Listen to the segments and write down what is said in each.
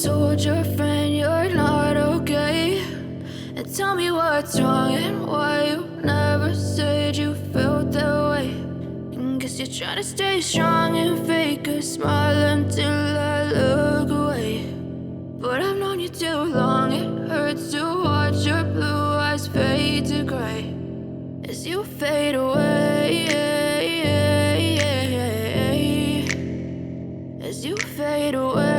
told your friend you're not okay? And tell me what's wrong and why you never said you felt that way. And guess you're trying to stay strong and fake a smile until I look away. But I've known you too long, it hurts to watch your blue eyes fade to gray as you fade away, as you fade away.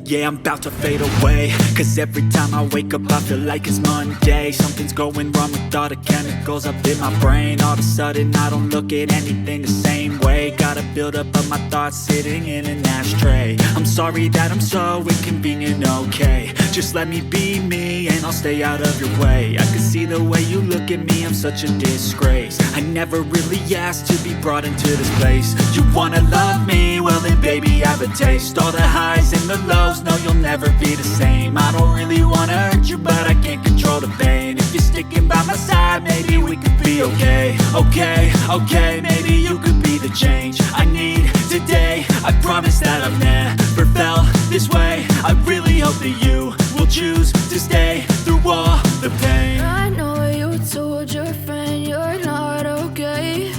Yeah, I'm about to fade away, cause every time I wake up I feel like it's Monday. Something's going wrong with all the chemicals up in my brain. All of a sudden I don't look at anything the same way. Got a buildup of my thoughts sitting in an ashtray. I'm sorry that I'm so inconvenient, okay? Just let me be me and I'll stay out of your way. I can see the way you look at me, I'm such a disgrace. I never really asked to be brought into this place. You wanna love me? Well then baby have a taste. All the highs and the lows, no you'll never be the same. I don't really wanna hurt you but I can't control the pain. If you're sticking by my side maybe we could be okay. Okay, maybe you could be the change I need today. I promise that I've never felt this way. I really hope that you will choose to stay through all the pain. I know you told your friend you're not okay.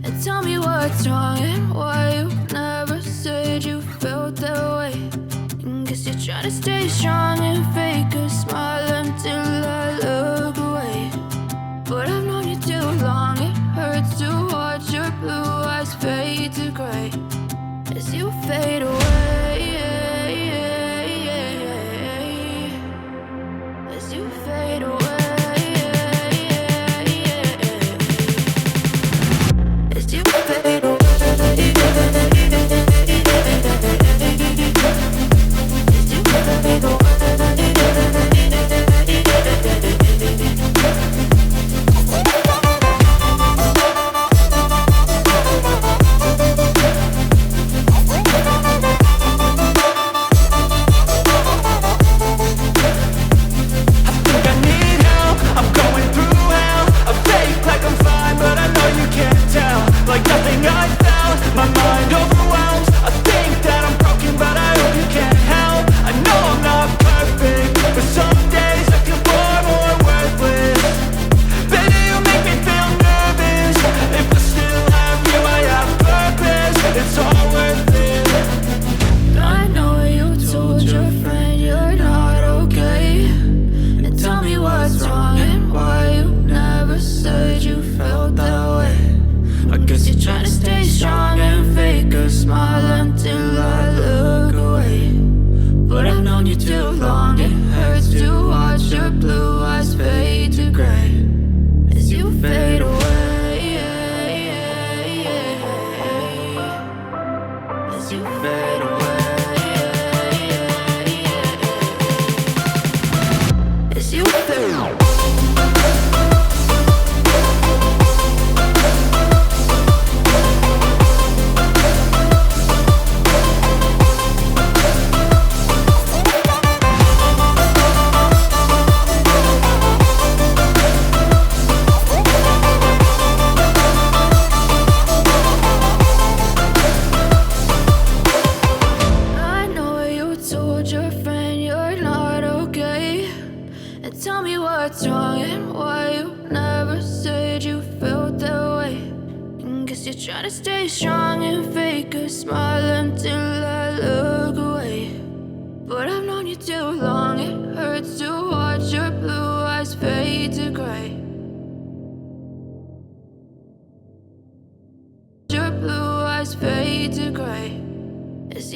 And tell me what's wrong and why you never said you felt that way. And guess you're trying to stay strong and fake a smile until I look away. But I've known you too long, it hurts to watch your blue eyes fade to gray as you fade away, as you fade away, as you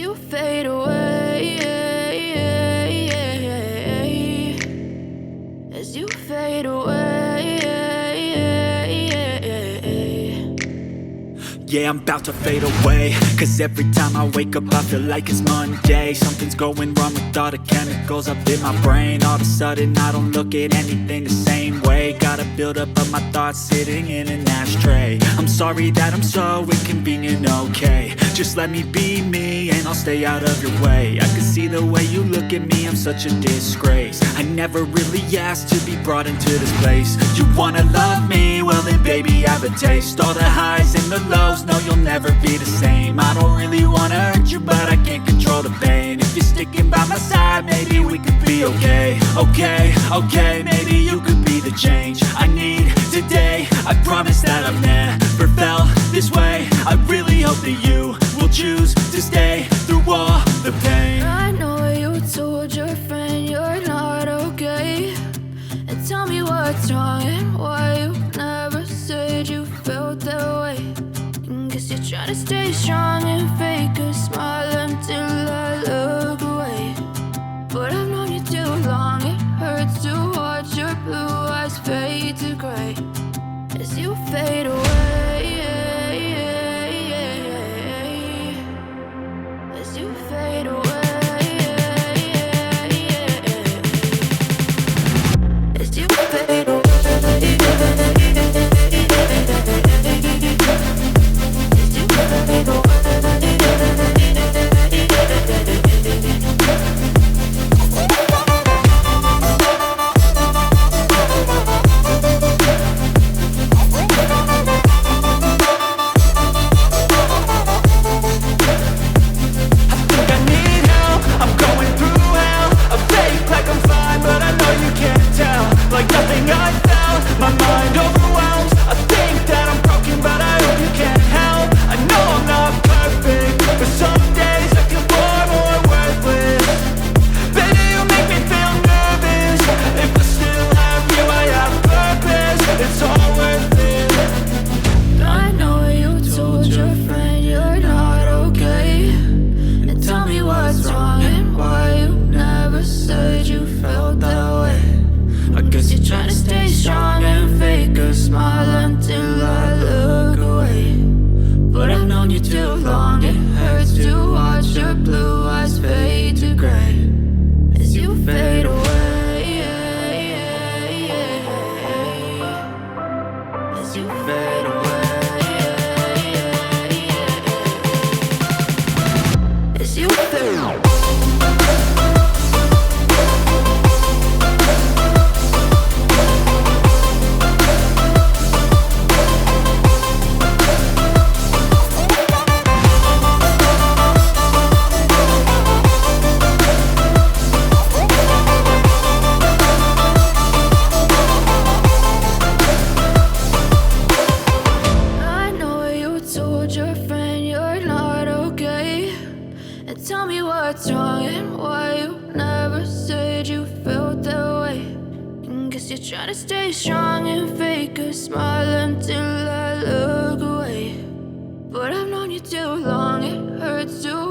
fade away, as you fade away. Yeah, I'm about to fade away, cause every time I wake up I feel like it's Monday. Something's going wrong with all the chemicals up in my brain. All of a sudden I don't look at anything the same way. Got a buildup of my thoughts sitting in an ashtray. I'm sorry that I'm so inconvenient, okay? Just let me be me and I'll stay out of your way. I can see the way you look at me, I'm such a disgrace. I never really asked to be brought into this place. You wanna love me? Well then baby, have a taste. All the highs and the lows, no you'll never be the same. I don't really wanna hurt you, but I can't control the pain. If you're sticking by my side, maybe we could be okay. Okay, maybe you could be the change I need today. I promise that I've never felt this way. I really hope that you will choose to stay through all the pain. I know you told your friend you're not okay, and tell me what's wrong and why you never said you felt that way. Guess you're trying to stay strong and fake a smile until I look away. But I've known you too long, it hurts to watch your blue eyes fade to gray as you fade away. As you fade away. As you fade away. As you fade away. What's wrong and why you never said you felt that way? Guess you're trying to stay strong and fake a smile until I look away. But I've known you too long, it hurts to